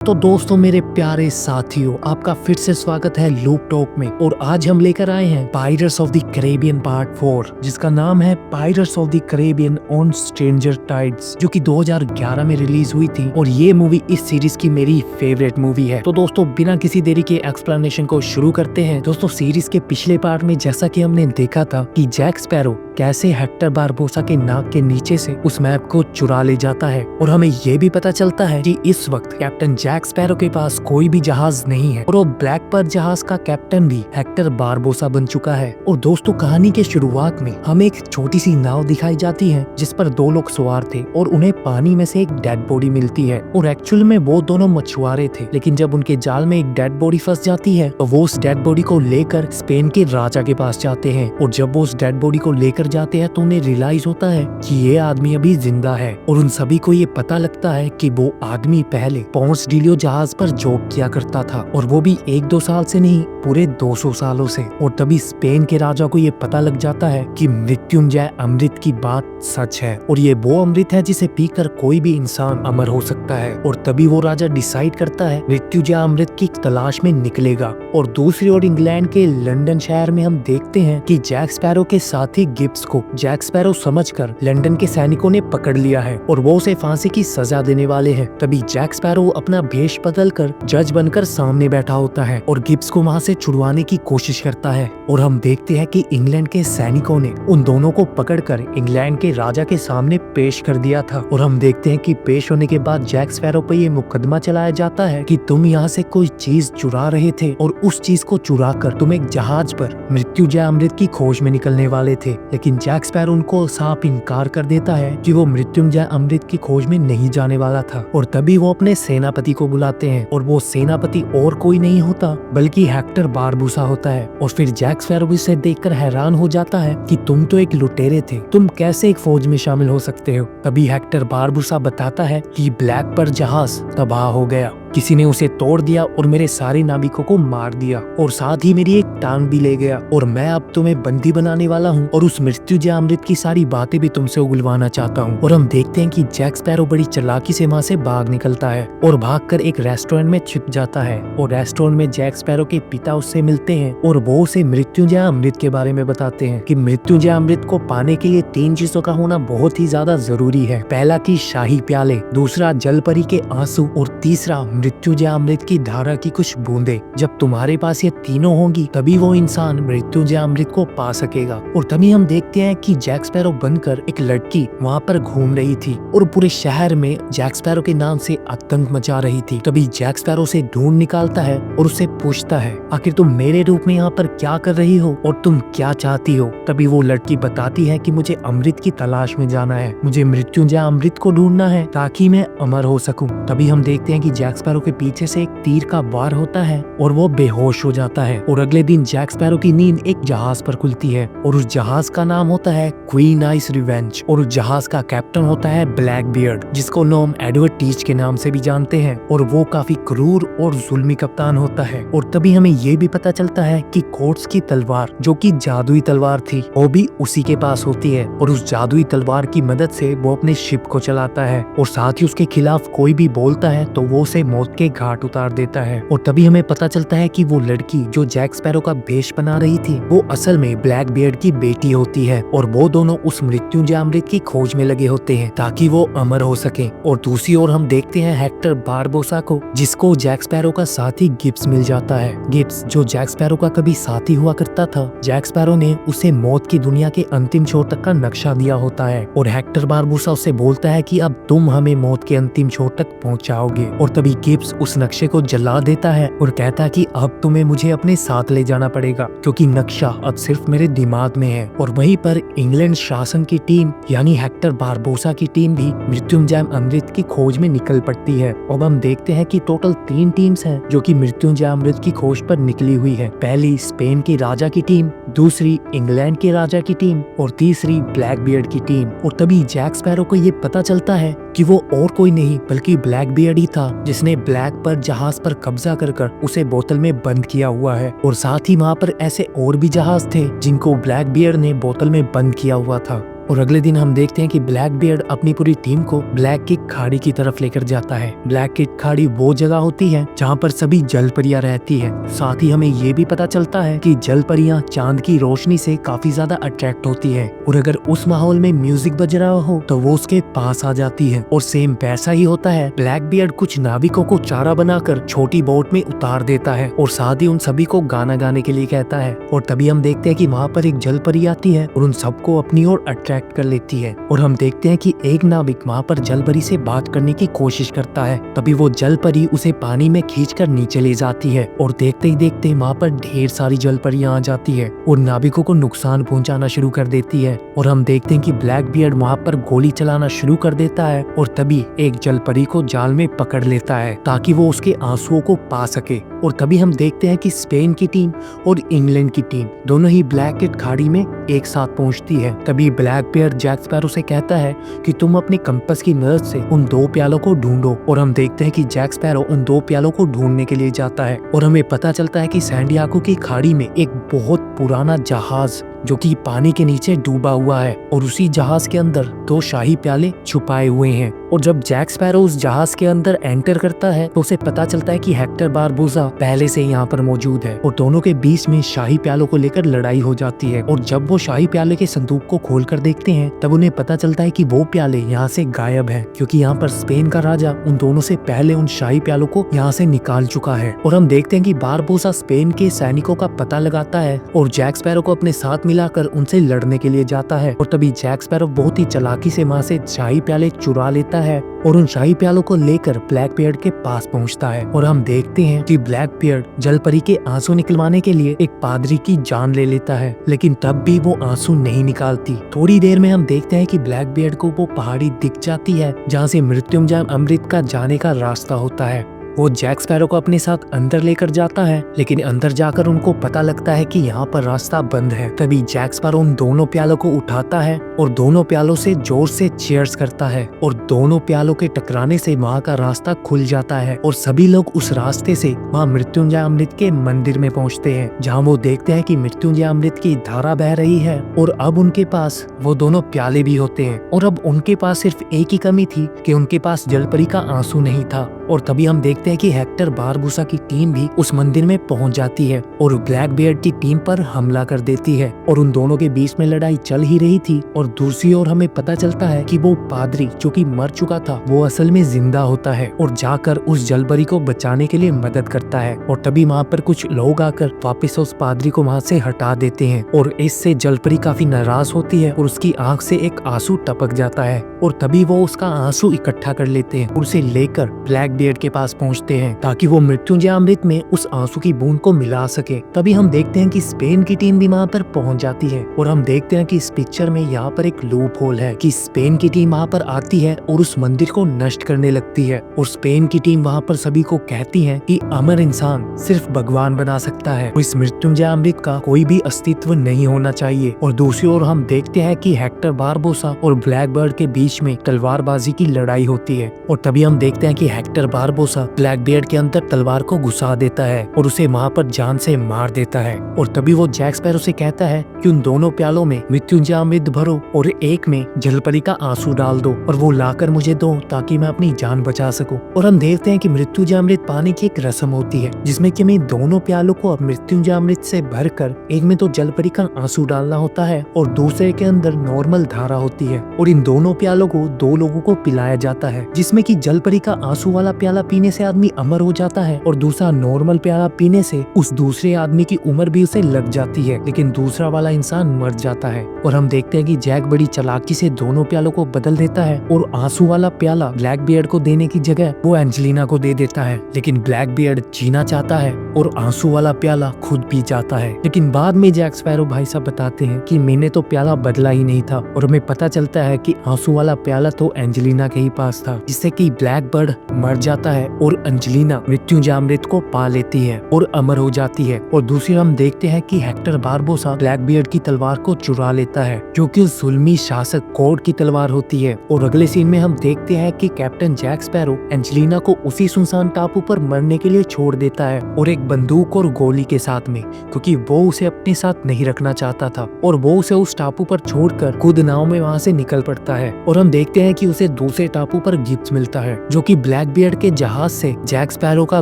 तो दोस्तों मेरे प्यारे साथियों, आपका फिर से स्वागत है लूप टॉक में। और आज हम लेकर आए हैं pirates of the Caribbean part 4, जिसका नाम है pirates of the Caribbean on stranger tides, जो कि 2011 में रिलीज हुई थी। और ये मूवी इस सीरीज की मेरी फेवरेट मूवी है। तो दोस्तों बिना किसी देरी के एक्सप्लेनेशन को शुरू करते हैं। दोस्तों सीरीज के पिछले पार्ट में जैसा कि हमने देखा था कि जैक स्पैरो कैसे हेक्टर बारबोसा के नाक के नीचे से उस मैप को चुरा ले जाता है, और हमें ये भी पता चलता है कि इस वक्त कैप्टन जैक स्पैरो के पास कोई भी जहाज नहीं है और वो ब्लैक पर्ल जहाज का कैप्टन भी हेक्टर बारबोसा बन चुका है। और दोस्तों कहानी के शुरुआत में हमें एक छोटी सी नाव दिखाई जाती है जिस पर दो लोग सवार थे और उन्हें पानी में से एक डेड बॉडी मिलती है। और एक्चुअल में वो दोनों मछुआरे थे, लेकिन जब उनके जाल में एक डेड बॉडी फंस जाती है तो वो उस डेड बॉडी को लेकर स्पेन के राजा के पास जाते हैं। और जब वो उस डेड बॉडी को लेकर जाते हैं तो उन्हें रियलाइज होता है कि ये आदमी अभी जिंदा है। और उन सभी को ये पता लगता है कि वो आदमी पहले पोंस डिलियो जहाज पर जॉब किया करता था, और वो भी 1-2 साल से नहीं, पूरे 200 सालों से। और तभी स्पेन के राजा को ये पता लग जाता है कि मृत्युंजय अमृत की बात सच है, और ये वो अमृत है जिसे पीकर कोई भी इंसान अमर हो सकता है। और तभी वो राजा डिसाइड करता है मृत्युंजय अमृत की तलाश में निकलेगा। और दूसरी ओर इंग्लैंड के लंदन शहर में हम देखते हैं कि जैक स्पैरो के साथी गिब्स को जैक स्पैरो समझकर लंदन के सैनिकों ने पकड़ लिया है और वो उसे फांसी की सजा देने वाले हैं। तभी जैक स्पैरो अपना भेष बदलकर जज बनकर सामने बैठा होता है और गिब्स को वहां से छुड़वाने की कोशिश करता है। और हम देखते हैं कि इंग्लैंड के सैनिकों ने उन दोनों को पकड़कर इंग्लैंड के राजा के सामने पेश कर दिया था। और हम देखते हैं कि पेश होने के बाद जैक स्पैरो पर यह मुकदमा चलाया जाता है कि तुम यहाँ से कोई चीज चुरा रहे थे और उस चीज को चुरा कर तुम एक जहाज पर मृत्युंजय अमृत की खोज में निकलने वाले थे। लेकिन जैक स्पैरो उनको साफ इनकार कर देता है कि वो मृत्युंजय अमृत की खोज में नहीं जाने वाला था। और तभी वो अपने सेनापति को बुलाते हैं, और वो सेनापति और कोई नहीं होता बल्कि हेक्टर बारबोसा होता है। और फिर जैक स्पैरो इसे देखकर हैरान हो जाता है कि तुम तो एक लुटेरे थे, तुम कैसे एक फौज में शामिल हो सकते हो। तभी हेक्टर बारबोसा बताता है कि ब्लैक पर्ल जहाज तबाह हो गया, किसी ने उसे तोड़ दिया और मेरे सारे नाविकों को मार दिया, और साथ ही मेरी एक टांग भी ले गया, और मैं अब तुम्हें बंदी बनाने वाला हूँ और उस मृत्युंजय अमृत की सारी बातें भी तुमसे उगलवाना चाहता हूँ। और हम देखते हैं कि जैक स्पैरो बड़ी चालाकी से वहाँ से भाग निकलता है और भागकर एक रेस्टोरेंट में छिप जाता है। और रेस्टोरेंट में जैक स्पैरो के पिता उससे मिलते हैं और वो उसे मृत्युंजय अमृत के बारे में बताते हैं कि मृत्युंजय अमृत को पाने के लिए 3 चीजों का होना बहुत ही ज्यादा जरूरी है। पहला की शाही प्याले, दूसरा जलपरी के आंसू, और तीसरा मृत्युंजय अमृत की धारा की कुछ बूंदे। जब तुम्हारे पास ये तीनों होंगी तभी वो इंसान मृत्युंजय अमृत को पा सकेगा। और तभी हम देखते हैं कि जैक स्पैरो बनकर एक लड़की वहाँ पर घूम रही थी और पूरे शहर में जैक स्पैरो के नाम से आतंक मचा रही थी। तभी जैक स्पैरो से ढूंढ निकालता है और उससे पूछता है, आखिर तुम मेरे रूप में यहाँ पर क्या कर रही हो और तुम क्या चाहती हो। तभी वो लड़की बताती है कि मुझे अमृत की तलाश में जाना है, मुझे मृत्युंजय अमृत को ढूंढना है ताकि मैं अमर हो सकूं। तभी हम देखते हैं कि जैक स्पैरो के पीछे से एक तीर का वार होता है और वो बेहोश हो जाता है। और अगले दिन जैक स्पैरो की नींद एक जहाज पर खुलती है और उस जहाज का नाम होता है क्वीन आइस रिवेंज, और उस जहाज का कैप्टन होता है ब्लैक बियर्ड, जिसको नॉम एडवर्ड टीच के नाम से भी जानते हैं। और वो काफी क्रूर और जुल्मी कप्तान होता है। और तभी हमें ये भी पता चलता है कि कोर्ट्स की तलवार, जो कि जादुई तलवार थी, वो भी उसी के पास होती है। और उस जादुई तलवार की मदद से वो अपने शिप को चलाता है, और साथ ही उसके खिलाफ कोई भी बोलता है तो वो उसे मौत के घाट उतार देता है। और तभी हमें पता चलता है कि वो लड़की जो जैक स्पैरो का भेष बना रही थी वो असल में ब्लैक बियर्ड की बेटी होती है, और वो दोनों उस मृत्युंजय अमृत की खोज में लगे होते हैं ताकि वो अमर हो सके। और दूसरी ओर हम देखते हैं हेक्टर बारबोसा को, जिसको जैक स्पैरो का साथी गिब्स मिल जाता है। गिब्स जो जैक स्पैरो का कभी साथी हुआ करता था। जैक स्पैरो ने उसे मौत की दुनिया के अंतिम छोर तक का नक्शा दिया होता है, और हेक्टर बारबोसा उससे बोलता है कि अब तुम हमें मौत के अंतिम छोर तक पहुंचाओगे। और तभी गिब्स उस नक्शे को जला देता है और कहता है कि अब तुम्हें मुझे अपने साथ ले जाना पड़ेगा, क्योंकि नक्शा अब सिर्फ मेरे दिमाग में है। और वहीं पर इंग्लैंड शासन की टीम यानी हेक्टर बारबोसा की टीम भी मृत्युंजय अमृत की खोज में निकल पड़ती है। अब हम देखते हैं कि टोटल 3 टीम्स हैं जो कि मृत्युंजय अमृत की खोज पर निकली हुई है। पहली स्पेन की राजा की टीम, दूसरी इंग्लैंड के राजा की टीम, और तीसरी ब्लैक बियर्ड की टीम। और तभी जैक स्पैरो को ये पता चलता है कि वो और कोई नहीं बल्कि ब्लैक बियर्ड ही था, जिसने ब्लैक पर्ल जहाज पर कब्जा कर उसे बोतल में बंद किया हुआ है। और साथ ही वहाँ पर ऐसे और भी जहाज थे जिनको ब्लैक बियर्ड ने बोतल में बंद किया हुआ था। और अगले दिन हम देखते हैं कि ब्लैक बियर्ड अपनी पूरी टीम को ब्लैक की खाड़ी की तरफ लेकर जाता है। ब्लैक की खाड़ी वो जगह होती है जहाँ पर सभी जल परियां रहती है। साथ ही हमें ये भी पता चलता है कि जल परियां चांद की रोशनी से काफी ज्यादा अट्रैक्ट होती है और अगर उस माहौल में म्यूजिक बज रहा हो तो वो उसके पास आ जाती है। और सेम वैसा ही होता है, ब्लैक बियर्ड कुछ नाविकों को चारा बनाकर छोटी बोट में उतार देता है और साथ ही उन सभी को गाना गाने के लिए कहता है। और तभी हम देखते हैं कि वहाँ पर एक जल परी आती है और उन सबको अपनी ओर अट्रैक्ट कर लेती है। और हम देखते हैं कि एक नाविक वहाँ पर जल परी से बात करने की कोशिश करता है। तभी वो जल परी उसे पानी में खींचकर नीचे ले जाती है और देखते ही देखते वहाँ पर ढेर सारी जल परियां आ जाती है और नाविकों को नुकसान पहुंचाना शुरू कर देती है। और हम देखते हैं कि ब्लैक बियर्ड वहाँ पर गोली चलाना शुरू कर देता है और तभी एक जल परी को जाल में पकड़ लेता है ताकि वो उसके आंसुओं को पा सके। और तभी हम देखते हैं कि स्पेन की टीम और इंग्लैंड की टीम दोनों ही ब्लैक की खाड़ी में एक साथ पहुंचती है। तभी ब्लैक बियर्ड जैक स्पैरो से कहता है कि तुम अपने कंपास की मदद से उन 2 प्यालों को ढूंढो। और हम देखते हैं कि जैक स्पैरो उन 2 प्यालों को ढूंढने के लिए जाता है और हमें पता चलता है कि सैंडियागो की खाड़ी में एक बहुत पुराना जहाज जो कि पानी के नीचे डूबा हुआ है और उसी जहाज के अंदर 2 शाही प्याले छुपाए हुए हैं। और जब जैक स्पैरो उस जहाज के अंदर एंटर करता है तो उसे पता चलता है कि हेक्टर बारबोसा पहले से यहाँ पर मौजूद है और दोनों के बीच में शाही प्यालों को लेकर लड़ाई हो जाती है। और जब वो शाही प्याले के संदूक को खोलकर देखते हैं तब उन्हें पता चलता है कि वो प्याले यहाँ से गायब है क्योंकि यहाँ पर स्पेन का राजा उन दोनों से पहले उन शाही प्यालों को यहाँ से निकाल चुका है। और हम देखते हैं कि बारबोसा स्पेन के सैनिकों का पता लगाता है और जैक स्पैरो को अपने साथ मिलाकर उनसे लड़ने के लिए जाता है। और तभी जैक स्पैरो बहुत ही चालाकी से वहाँ से शाही प्याले चुरा लेता है और उन शाही प्यालों को लेकर ब्लैक बियर्ड के पास पहुंचता है। और हम देखते हैं कि ब्लैक बियर्ड जल परी के आंसू निकलवाने के लिए एक पादरी की जान ले लेता है, लेकिन तब भी वो आंसू नहीं निकालती। थोड़ी देर में हम देखते हैं कि ब्लैक बियर्ड को वो पहाड़ी दिख जाती है जहाँ से मृत्युंजय अमृत का जाने का रास्ता होता है। वो जैक स्पैरो को अपने साथ अंदर लेकर जाता है, लेकिन अंदर जाकर उनको पता लगता है कि यहाँ पर रास्ता बंद है। तभी जैक स्पैरो उन दोनों प्यालों को उठाता है और दोनों प्यालों से जोर से चीयर्स करता है और दोनों प्यालों के टकराने से वहाँ का रास्ता खुल जाता है और सभी लोग उस रास्ते से वहाँ मृत्युंजय अमृत के मंदिर में पहुँचते हैं, जहाँ वो देखते हैं कि मृत्युंजय अमृत की धारा बह रही है और अब उनके पास वो दोनों प्याले भी होते हैं। और अब उनके पास सिर्फ एक ही कमी थी कि उनके पास जलपरी का आंसू नहीं था। और तभी हम देखते हैं कि हेक्टर बारबोसा की टीम भी उस मंदिर में पहुंच जाती है और ब्लैक बियर्ड की टीम पर हमला कर देती है और उन दोनों के बीच में लड़ाई चल ही रही थी। और दूसरी ओर हमें पता चलता है कि वो पादरी जो कि मर चुका था वो असल में जिंदा होता है और जाकर उस जलपरी को बचाने के लिए मदद करता है। और तभी वहाँ पर कुछ लोग आकर वापस उस पादरी को वहाँ से हटा देते हैं और इससे जलपरी काफी नाराज होती है और उसकी आंख से एक आंसू टपक जाता है। और तभी वो उसका आंसू इकट्ठा कर लेते हैं और उसे लेकर ब्लैक बियर्ड के पास पहुंचते हैं ताकि वो मृत्युंजय अमृत में उस आंसू की बूंद को मिला सके। तभी हम देखते हैं कि स्पेन की टीम भी वहाँ पर पहुंच जाती है और हम देखते हैं कि इस पिक्चर में यहाँ पर एक लूप होल है कि स्पेन की टीम वहाँ पर आती है और उस मंदिर को नष्ट करने लगती है और स्पेन की टीम वहाँ पर सभी को कहती है कि अमर इंसान सिर्फ भगवान बना सकता है और इस मृत्युंजय अमृत का कोई भी अस्तित्व नहीं होना चाहिए। और दूसरी ओर हम देखते हैं कि हेक्टर बारबोसा और ब्लैक बर्ड के बीच में तलवारबाजी की लड़ाई होती है और तभी हम देखते हैं कि हेक्टर बारबोसा ब्लैक बियर्ड के अंदर तलवार को घुसा देता है और उसे वहाँ पर जान से मार देता है। और तभी वो जैक स्पैरो से कहता है कि उन दोनों प्यालों में मृत्युंजय अमृत भरो और एक में जलपरी का आंसू डाल दो और वो लाकर मुझे दो ताकि मैं अपनी जान बचा सकूं। और हम देखते हैं कि मृत्युंजय अमृत पाने की एक रस्म होती है जिसमें कि हमें दोनों प्यालों को मृत्युंजय अमृत से भरकर एक में तो जलपरी का आंसू डालना होता है और दूसरे के अंदर नॉर्मल धारा होती है और इन दोनों प्यालों को 2 लोगों को पिलाया जाता है, जिसमें कि जलपरी का आंसू वाला प्याला पीने से आदमी अमर हो जाता है और दूसरा नॉर्मल प्याला पीने से उस दूसरे आदमी की उम्र भी उसे लग जाती है, लेकिन दूसरा वाला इंसान मर जाता है। और हम देखते हैं कि जैक बड़ी चालाकी से दोनों प्यालों को बदल देता है और आंसू वाला प्याला ब्लैक बियर्ड को देने की जगह वो एंजेलिना को दे देता है, लेकिन ब्लैक बियर्ड जीना चाहता है और आंसू वाला प्याला खुद पी जाता है। लेकिन बाद में जैक स्पैरो भाई साहब बताते हैं कि मैंने तो प्याला बदला ही नहीं था और हमें पता चलता है कि आंसू वाला वाला प्याला तो एंजेलिना के ही पास था, जिससे कि ब्लैक बर्ड मर जाता है और एंजेलिना मृत्युंजयामृत को पा लेती है और अमर हो जाती है। और दूसरी हम देखते हैं कि हेक्टर बारबोसा ब्लैक बियर्ड की तलवार को चुरा लेता है, जो कि उस जुल्मी शासक कोड की तलवार होती है। और अगले सीन में हम देखते हैं कि कैप्टन जैक स्पैरो एंजेलिना को उसी सुनसान टापू पर मरने के लिए छोड़ देता है, और एक बंदूक और गोली के साथ में, क्योंकि वो उसे अपने साथ नहीं रखना चाहता था। और वो उसे उस टापू पर छोड़कर खुद नाव में वहां से निकल पड़ता है। और हम देखते हैं कि उसे दूसरे टापू पर गिफ्ट मिलता है, जो कि ब्लैक बियर्ड के जहाज से जैक स्पैरो का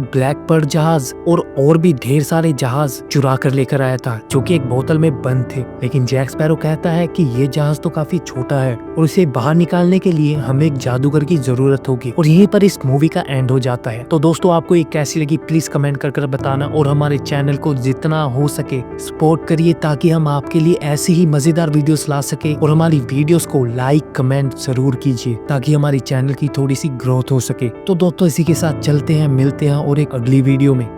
ब्लैक बर्ड जहाज और भी ढेर सारे जहाज चुरा कर लेकर आया था, जो कि एक बोतल में बंद थे। लेकिन जैक स्पैरो कहता है कि ये जहाज तो काफी छोटा है और इसे बाहर निकालने के लिए हमें एक जादूगर की जरूरत होगी। और यहीं पर इस मूवी का एंड हो जाता है। तो दोस्तों, आपको ये कैसी लगी प्लीज कमेंट कर बताना, और हमारे चैनल को जितना हो सके सपोर्ट करिए, ताकि हम आपके लिए ऐसी ही मजेदार वीडियोस ला सके। और हमारी वीडियोस को लाइक कमेंट जरूर कीजिए, ताकि हमारी चैनल की थोड़ी सी ग्रोथ हो सके। तो दोस्तों, इसी के साथ चलते हैं, मिलते हैं और एक अगली वीडियो में।